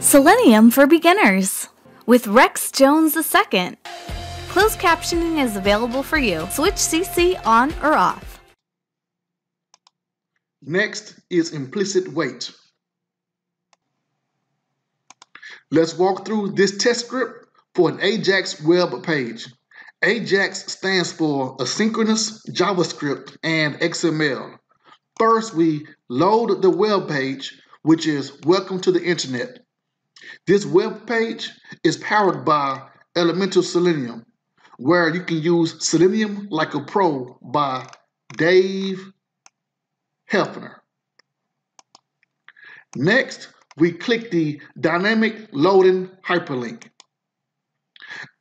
Selenium for Beginners with Rex Jones II. Closed captioning is available for you. Switch CC on or off. Next is Implicit Wait. Let's walk through this test script for an Ajax web page. Ajax stands for Asynchronous JavaScript and XML. First, we load the web page, which is Welcome to the Internet. This web page is powered by Elemental Selenium, where you can use Selenium like a pro by Dave Helfner. Next, we click the dynamic loading hyperlink.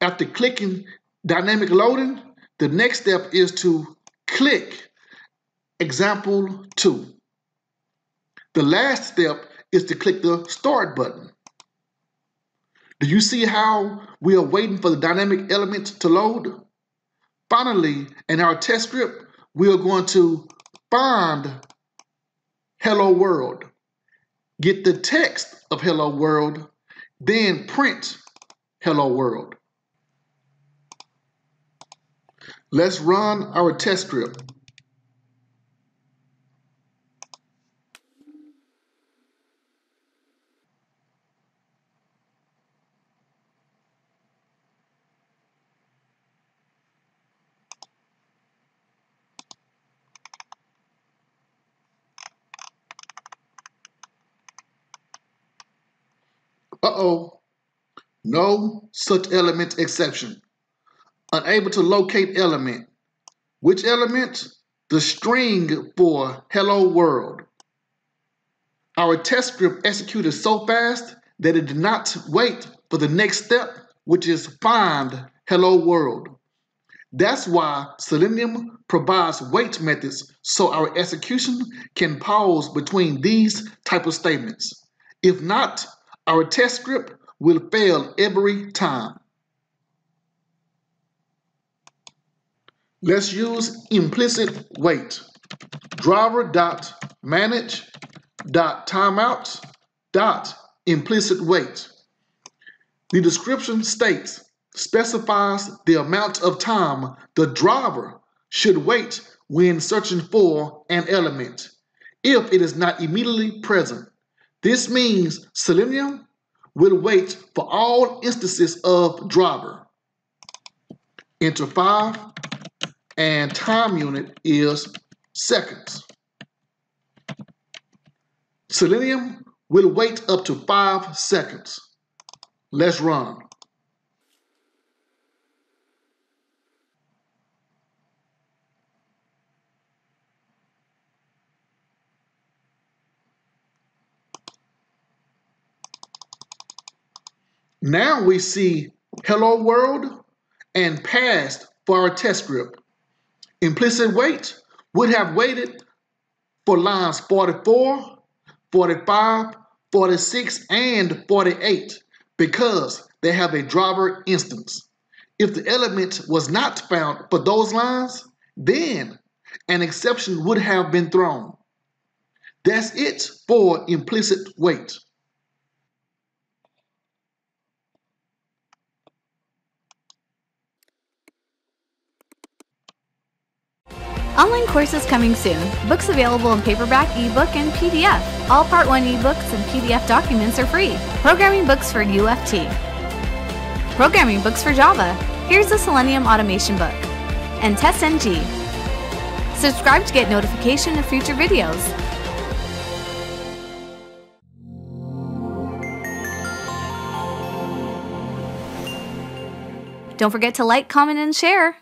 After clicking dynamic loading, the next step is to click example 2. The last step is to click the start button. Do you see how we are waiting for the dynamic element to load? Finally, in our test script, we are going to find Hello World, get the text of Hello World, then print Hello World. Let's run our test script. Uh-oh, no such element exception. Unable to locate element. Which element? The string for Hello World. Our test script executed so fast that it did not wait for the next step, which is find Hello World. That's why Selenium provides wait methods so our execution can pause between these type of statements. If not, our test script will fail every time. Let's use implicit wait. Driver.manage.timeout.implicit wait. The description specifies the amount of time the driver should wait when searching for an element if it is not immediately present. This means Selenium will wait for all instances of driver. Enter 5, and time unit is seconds. Selenium will wait up to 5 seconds. Let's run. Now we see Hello World and passed for our test script. Implicit wait would have waited for lines 44, 45, 46, and 48 because they have a driver instance. If the element was not found for those lines, then an exception would have been thrown. That's it for implicit wait. Online courses coming soon. Books available in paperback, ebook, and PDF. All Part 1 ebooks and PDF documents are free. Programming books for UFT. Programming books for Java. Here's the Selenium automation book. And TestNG. Subscribe to get notification of future videos. Don't forget to like, comment, and share.